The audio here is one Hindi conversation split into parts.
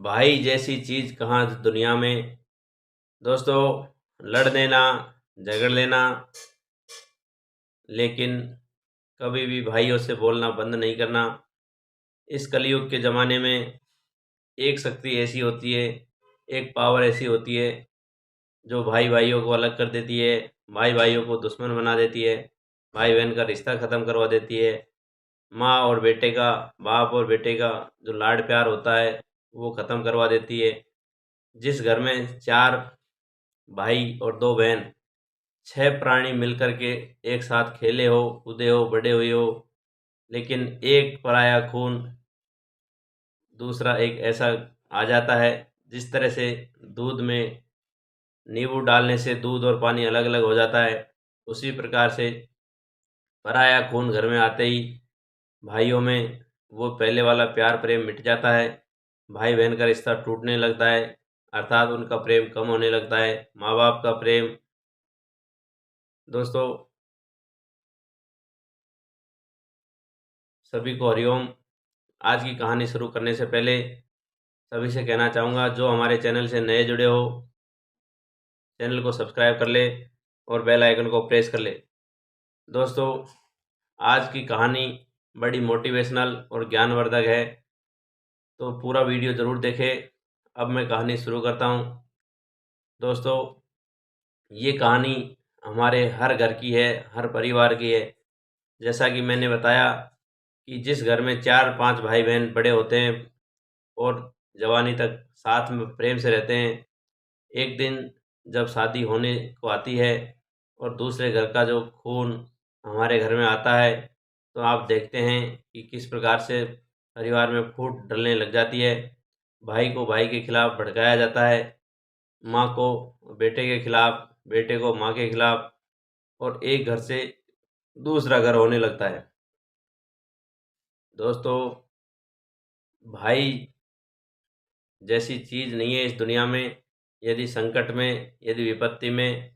भाई जैसी चीज़ कहाँ दुनिया में। दोस्तों, लड़ लेना, झगड़ लेना, लेकिन कभी भी भाइयों से बोलना बंद नहीं करना। इस कलयुग के ज़माने में एक शक्ति ऐसी होती है, एक पावर ऐसी होती है जो भाई भाइयों को अलग कर देती है, भाई भाइयों को दुश्मन बना देती है, भाई बहन का रिश्ता ख़त्म करवा देती है। माँ और बेटे का, बाप और बेटे का जो लाड प्यार होता है वो ख़त्म करवा देती है। जिस घर में चार भाई और दो बहन, छह प्राणी मिलकर के एक साथ खेले हो, कूदे हो, बड़े हुए हो, लेकिन एक पराया खून, दूसरा एक ऐसा आ जाता है। जिस तरह से दूध में नींबू डालने से दूध और पानी अलग अलग हो जाता है, उसी प्रकार से पराया खून घर में आते ही भाइयों में वो पहले वाला प्यार प्रेम मिट जाता है। भाई बहन का रिश्ता टूटने लगता है, अर्थात उनका प्रेम कम होने लगता है। माँ बाप का प्रेम। दोस्तों, सभी को हरिओम। आज की कहानी शुरू करने से पहले सभी से कहना चाहूँगा, जो हमारे चैनल से नए जुड़े हो, चैनल को सब्सक्राइब कर ले और बेल आइकन को प्रेस कर ले। दोस्तों, आज की कहानी बड़ी मोटिवेशनल और ज्ञानवर्धक है, तो पूरा वीडियो ज़रूर देखें। अब मैं कहानी शुरू करता हूँ। दोस्तों, ये कहानी हमारे हर घर की है, हर परिवार की है। जैसा कि मैंने बताया कि जिस घर में चार पांच भाई बहन बड़े होते हैं और जवानी तक साथ में प्रेम से रहते हैं, एक दिन जब शादी होने को आती है और दूसरे घर का जो खून हमारे घर में आता है, तो आप देखते हैं कि किस प्रकार से परिवार में फूट डलने लग जाती है। भाई को भाई के खिलाफ भड़काया जाता है, माँ को बेटे के खिलाफ, बेटे को माँ के खिलाफ, और एक घर से दूसरा घर होने लगता है। दोस्तों, भाई जैसी चीज़ नहीं है इस दुनिया में। यदि संकट में, यदि विपत्ति में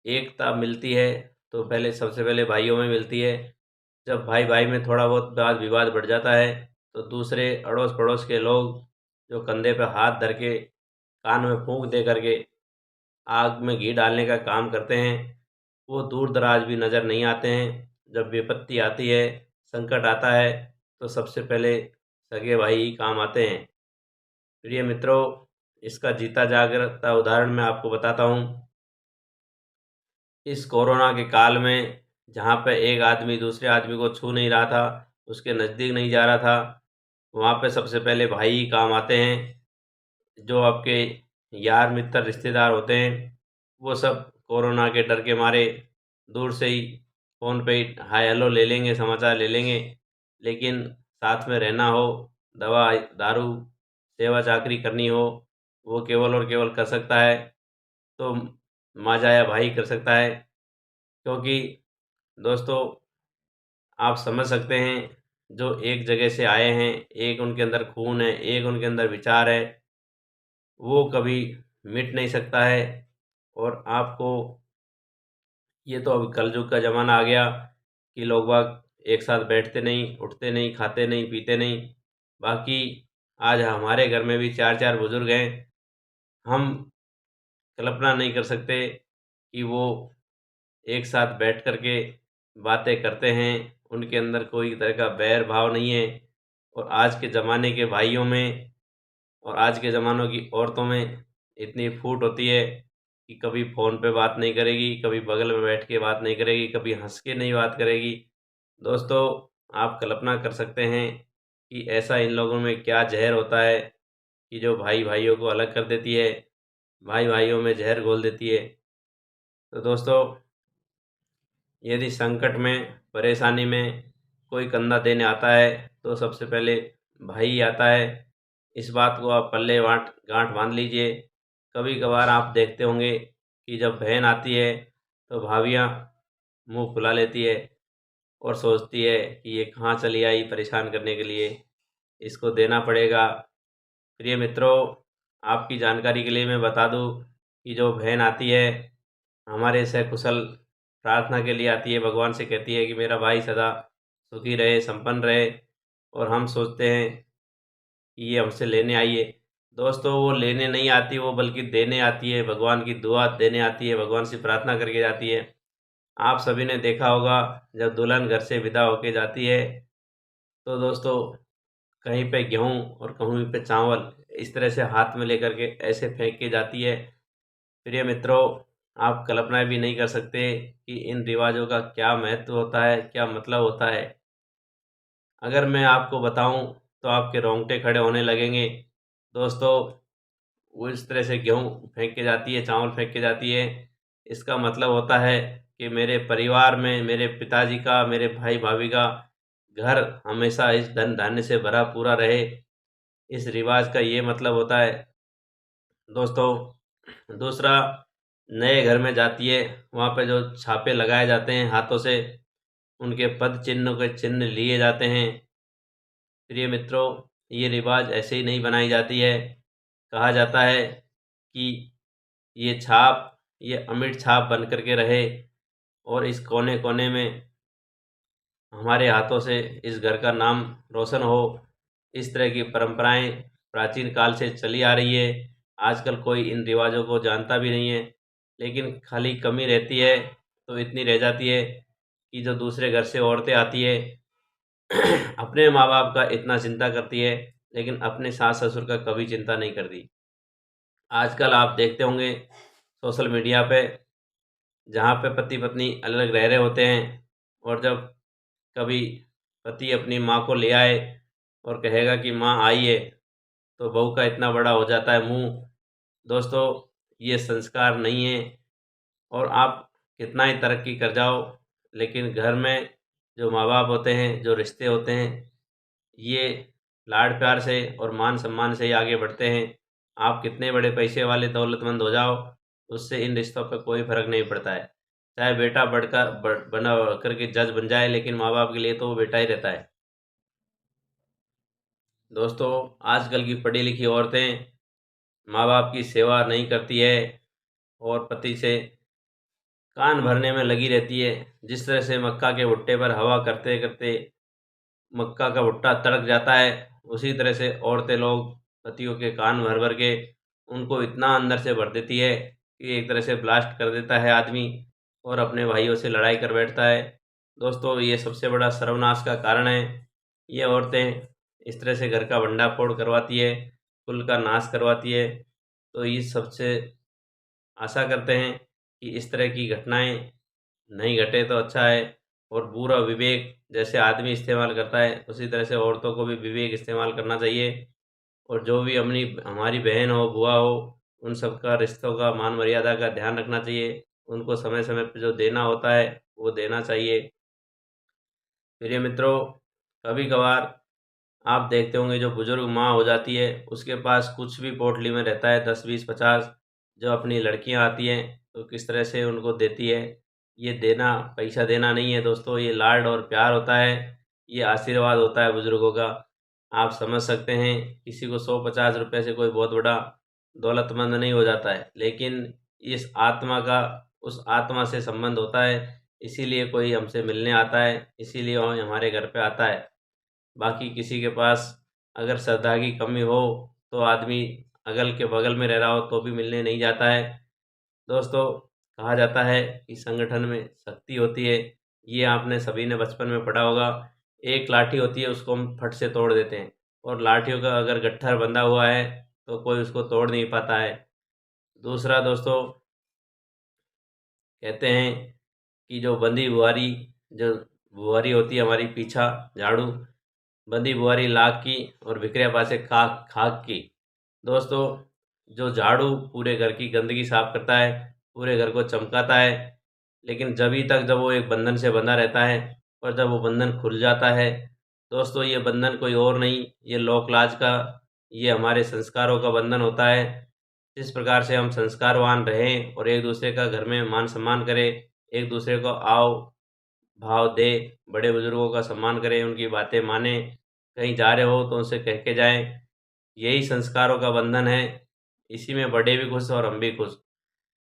एकता मिलती है तो पहले सबसे पहले भाइयों में मिलती है। जब भाई भाई में थोड़ा बहुत वाद विवाद बढ़ जाता है तो दूसरे अड़ोस पड़ोस के लोग जो कंधे पर हाथ धर के, कान में फूंक दे करके आग में घी डालने का काम करते हैं, वो दूर दराज भी नज़र नहीं आते हैं। जब विपत्ति आती है, संकट आता है, तो सबसे पहले सगे भाई ही काम आते हैं। प्रिय मित्रों, इसका जीता जागता उदाहरण मैं आपको बताता हूँ। इस कोरोना के काल में जहाँ पे एक आदमी दूसरे आदमी को छू नहीं रहा था, उसके नज़दीक नहीं जा रहा था, वहाँ पे सबसे पहले भाई ही काम आते हैं। जो आपके यार मित्र रिश्तेदार होते हैं, वो सब कोरोना के डर के मारे दूर से ही फ़ोन पे ही हाय हेलो ले लेंगे, समाचार ले लेंगे, लेकिन साथ में रहना हो, दवा दारू सेवा चाकरी करनी हो, वो केवल और केवल कर सकता है तो माँ या भाई कर सकता है। क्योंकि दोस्तों, आप समझ सकते हैं, जो एक जगह से आए हैं, एक उनके अंदर खून है, एक उनके अंदर विचार है, वो कभी मिट नहीं सकता है। और आपको, ये तो अब कलयुग का ज़माना आ गया कि लोग बाग एक साथ बैठते नहीं, उठते नहीं, खाते नहीं, पीते नहीं। बाकी आज हमारे घर में भी चार चार बुजुर्ग हैं। हम कल्पना नहीं कर सकते कि वो एक साथ बैठ कर के बातें करते हैं, उनके अंदर कोई तरह का बैर भाव नहीं है। और आज के ज़माने के भाइयों में और आज के ज़मानों की औरतों में इतनी फूट होती है कि कभी फ़ोन पे बात नहीं करेगी, कभी बगल में बैठ के बात नहीं करेगी, कभी हँस के नहीं बात करेगी। दोस्तों, आप कल्पना कर सकते हैं कि ऐसा इन लोगों में क्या ज़हर होता है कि जो भाई भाइयों को अलग कर देती है, भाई भाइयों में ज़हर घोल देती है। तो दोस्तों, यदि संकट में, परेशानी में कोई कंधा देने आता है तो सबसे पहले भाई ही आता है। इस बात को आप पल्ले वाट गांठ बांध लीजिए। कभी कभार आप देखते होंगे कि जब बहन आती है तो भाभियाँ मुंह फुला लेती है और सोचती है कि ये कहाँ चली आई परेशान करने के लिए, इसको देना पड़ेगा। प्रिय मित्रों, आपकी जानकारी के लिए मैं बता दूं कि जो बहन आती है, हमारे सकुशल प्रार्थना के लिए आती है, भगवान से कहती है कि मेरा भाई सदा सुखी रहे, संपन्न रहे। और हम सोचते हैं कि ये हमसे लेने आई है, दोस्तों वो लेने नहीं आती, वो बल्कि देने आती है, भगवान की दुआ देने आती है, भगवान से प्रार्थना करके जाती है। आप सभी ने देखा होगा, जब दुल्हन घर से विदा होके जाती है तो दोस्तों कहीं पे गेहूँ और कहीं पे चावल इस तरह से हाथ में लेकर के ऐसे फेंक के जाती है। प्रिय मित्रों, आप कल्पना भी नहीं कर सकते कि इन रिवाजों का क्या महत्व होता है, क्या मतलब होता है। अगर मैं आपको बताऊं तो आपके रोंगटे खड़े होने लगेंगे। दोस्तों, वो इस तरह से गेहूँ फेंक के जाती है, चावल फेंक के जाती है। इसका मतलब होता है कि मेरे परिवार में मेरे पिताजी का, मेरे भाई भाभी का घर हमेशा इस धन धान्य से भरा पूरा रहे। इस रिवाज का ये मतलब होता है। दोस्तों, दूसरा, नए घर में जाती है, वहाँ पे जो छापे लगाए जाते हैं हाथों से, उनके पद चिन्हों के चिन्ह लिए जाते हैं। प्रिय मित्रों, ये रिवाज ऐसे ही नहीं बनाई जाती है। कहा जाता है कि ये छाप, ये अमिट छाप बन कर के रहे और इस कोने कोने में हमारे हाथों से इस घर का नाम रोशन हो। इस तरह की परंपराएं प्राचीन काल से चली आ रही है। आजकल कोई इन रिवाजों को जानता भी नहीं है, लेकिन खाली कमी रहती है तो इतनी रह जाती है कि जो दूसरे घर से औरतें आती है अपने माँ बाप का इतना चिंता करती है, लेकिन अपने सास ससुर का कभी चिंता नहीं करती। आजकल आप देखते होंगे सोशल मीडिया पे, जहाँ पे पति पत्नी अलग रह रहे होते हैं और जब कभी पति अपनी माँ को ले आए और कहेगा कि माँ आई है, तो बहू का इतना बड़ा हो जाता है मुंह। दोस्तों, ये संस्कार नहीं है। और आप कितना ही तरक्की कर जाओ, लेकिन घर में जो माँ बाप होते हैं, जो रिश्ते होते हैं, ये लाड प्यार से और मान सम्मान से ही आगे बढ़ते हैं। आप कितने बड़े पैसे वाले दौलतमंद हो जाओ, उससे इन रिश्तों पर कोई फर्क नहीं पड़ता है। चाहे बेटा बना करके जज बन जाए, लेकिन माँ बाप के लिए तो वो बेटा ही रहता है। दोस्तों, आजकल की पढ़ी लिखी औरतें माँ बाप की सेवा नहीं करती है और पति से कान भरने में लगी रहती है। जिस तरह से मक्का के भुट्टे पर हवा करते करते मक्का का भुट्टा तड़क जाता है, उसी तरह से औरतें लोग पतियों के कान भर भर के उनको इतना अंदर से भर देती है कि एक तरह से ब्लास्ट कर देता है आदमी और अपने भाइयों से लड़ाई कर बैठता है। दोस्तों, ये सबसे बड़ा सर्वनाश का कारण है। ये औरतें इस तरह से घर का भंडाफोड़ करवाती है, कुल का नाश करवाती है। तो ये सबसे आशा करते हैं कि इस तरह की घटनाएं नहीं घटे तो अच्छा है। और पूरा विवेक जैसे आदमी इस्तेमाल करता है, उसी तरह से औरतों को भी विवेक इस्तेमाल करना चाहिए। और जो भी अपनी हमारी बहन हो, बुआ हो, उन सब का रिश्तों का मान मर्यादा का ध्यान रखना चाहिए। उनको समय समय पर जो देना होता है वो देना चाहिए। प्रिय मित्रों, कभी कभार आप देखते होंगे जो बुजुर्ग माँ हो जाती है, उसके पास कुछ भी पोटली में रहता है, 10 20 50, जो अपनी लड़कियां आती हैं तो किस तरह से उनको देती है। ये देना पैसा देना नहीं है दोस्तों, ये लाड और प्यार होता है, ये आशीर्वाद होता है बुजुर्गों का। आप समझ सकते हैं, किसी को 100 50 रुपये से कोई बहुत बड़ा दौलतमंद नहीं हो जाता है, लेकिन इस आत्मा का उस आत्मा से संबंध होता है। इसीलिए कोई हमसे मिलने आता है, इसीलिए वो हमारे घर पे आता है। बाकी किसी के पास अगर श्रद्धा की कमी हो तो आदमी अगल के बगल में रह रहा हो तो भी मिलने नहीं जाता है। दोस्तों, कहा जाता है कि संगठन में शक्ति होती है। ये आपने सभी ने बचपन में पढ़ा होगा। एक लाठी होती है, उसको हम फट से तोड़ देते हैं, और लाठियों का अगर गट्ठर बंधा हुआ है तो कोई उसको तोड़ नहीं पाता है। दूसरा दोस्तों, कहते हैं कि जो बंदी बुहारी, जो बुहारी होती है हमारी पीछा झाड़ू, बंदी बुहारी लाख की और भिखरिया पासे खाक खाक की। दोस्तों, जो झाड़ू पूरे घर की गंदगी साफ करता है, पूरे घर को चमकाता है, लेकिन जब वो एक बंधन से बंधा रहता है, और जब वो बंधन खुल जाता है, दोस्तों ये बंधन कोई और नहीं, ये लोक लाज का, ये हमारे संस्कारों का बंधन होता है। जिस प्रकार से हम संस्कारवान रहें और एक दूसरे का घर में मान सम्मान करें, एक दूसरे को आओ भाव दे, बड़े बुजुर्गों का सम्मान करें, उनकी बातें माने, कहीं जा रहे हो तो उनसे कह के जाएं, यही संस्कारों का बंधन है। इसी में बड़े भी खुश और हम भी खुश।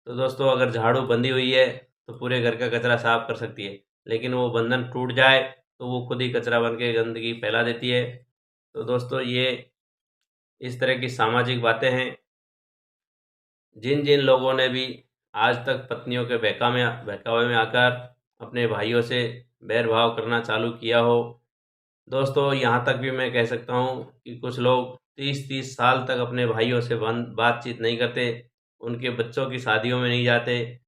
तो दोस्तों, अगर झाड़ू बंधी हुई है तो पूरे घर का कचरा साफ कर सकती है, लेकिन वो बंधन टूट जाए तो वो खुद ही कचरा बन के गंदगी फैला देती है। तो दोस्तों, ये इस तरह की सामाजिक बातें हैं। जिन जिन लोगों ने भी आज तक पत्नियों के बहकावे में आकर अपने भाइयों से बैरभाव करना चालू किया हो, दोस्तों यहाँ तक भी मैं कह सकता हूँ कि कुछ लोग 30-30 साल तक अपने भाइयों से बातचीत नहीं करते, उनके बच्चों की शादियों में नहीं जाते।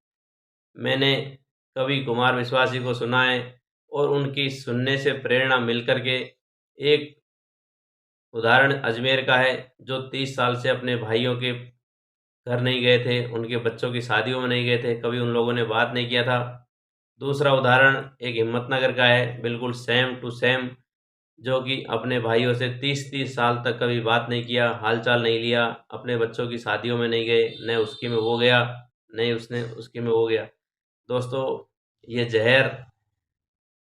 मैंने कवि कुमार विश्वासी को सुना है और उनकी सुनने से प्रेरणा मिल कर के एक उदाहरण अजमेर का है, जो 30 साल से अपने भाइयों के घर नहीं गए थे, उनके बच्चों की शादियों में नहीं गए थे, कभी उन लोगों ने बात नहीं किया था। दूसरा उदाहरण एक हिम्मतनगर का है, बिल्कुल सेम टू सेम, जो कि अपने भाइयों से 30-30 साल तक कभी बात नहीं किया, हालचाल नहीं लिया, अपने बच्चों की शादियों में नहीं गए, न उसकी में वो गया, न उसने उसकी में वो गया। दोस्तों, ये जहर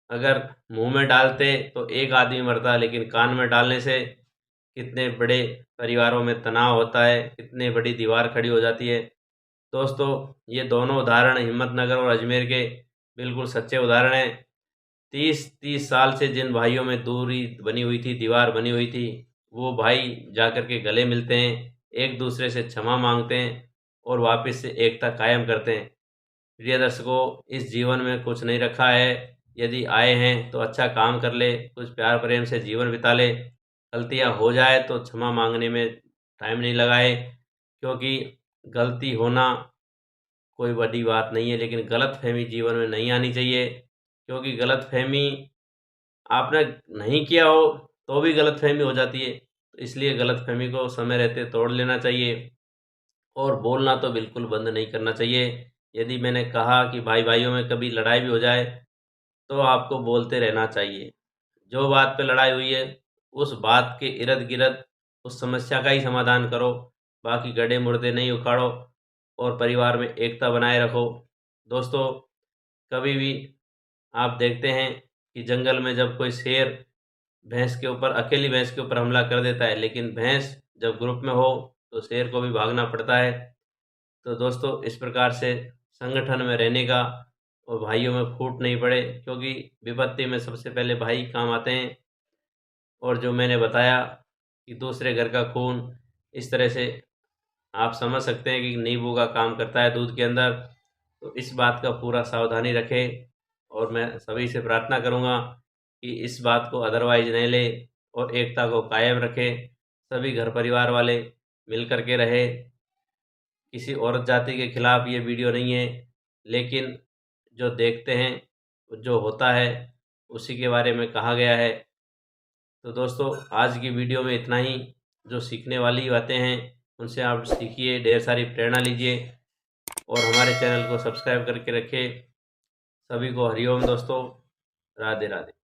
अगर मुंह में डालते तो एक आदमी मरता, लेकिन कान में डालने से कितने बड़े परिवारों में तनाव होता है, कितनी बड़ी दीवार खड़ी हो जाती है। दोस्तों, ये दोनों उदाहरण हिम्मतनगर और अजमेर के बिल्कुल सच्चे उदाहरण हैं। 30-30 साल से जिन भाइयों में दूरी बनी हुई थी, दीवार बनी हुई थी, वो भाई जाकर के गले मिलते हैं, एक दूसरे से क्षमा मांगते हैं और वापस से एकता कायम करते हैं। प्रिय दर्शकों, इस जीवन में कुछ नहीं रखा है, यदि आए हैं तो अच्छा काम कर ले, कुछ प्यार प्रेम से जीवन बिता ले। गलतियाँ हो जाए तो क्षमा मांगने में टाइम नहीं लगाए, क्योंकि गलती होना कोई बड़ी बात नहीं है, लेकिन गलतफ़हमी जीवन में नहीं आनी चाहिए, क्योंकि गलतफ़हमी आपने नहीं किया हो तो भी गलतफ़हमी हो जाती है। तो इसलिए गलतफ़हमी को समय रहते तोड़ लेना चाहिए और बोलना तो बिल्कुल बंद नहीं करना चाहिए। यदि मैंने कहा कि भाई-भाइयों में कभी लड़ाई भी हो जाए, तो आपको बोलते रहना चाहिए। जो बात पे लड़ाई हुई है, उस बात के इर्द-गिर्द उस समस्या का ही समाधान करो, बाकी गड्ढे-मुर्दे नहीं उखाड़ो और परिवार में एकता बनाए रखो। दोस्तों, कभी भी आप देखते हैं कि जंगल में जब कोई शेर भैंस के ऊपर अकेली भैंस के ऊपर हमला कर देता है, लेकिन भैंस जब ग्रुप में हो, तो शेर को भी भागना पड़ता है। तो दोस्तों, इस प्रकार से संगठन में रहने का और भाइयों में फूट नहीं पड़े, क्योंकि विपत्ति में सबसे पहले भाई काम आते हैं। और जो मैंने बताया कि दूसरे घर का खून, इस तरह से आप समझ सकते हैं कि नींबू का काम करता है दूध के अंदर। तो इस बात का पूरा सावधानी रखें और मैं सभी से प्रार्थना करूँगा कि इस बात को अदरवाइज़ नहीं लें और एकता को कायम रखें। सभी घर परिवार वाले मिल कर के रहें। किसी औरत जाति के खिलाफ ये वीडियो नहीं है, लेकिन जो देखते हैं, जो होता है, उसी के बारे में कहा गया है। तो दोस्तों, आज की वीडियो में इतना ही। जो सीखने वाली बातें हैं, उनसे आप सीखिए, ढेर सारी प्रेरणा लीजिए और हमारे चैनल को सब्सक्राइब करके रखें। सभी को हरिओम दोस्तों, राधे राधे।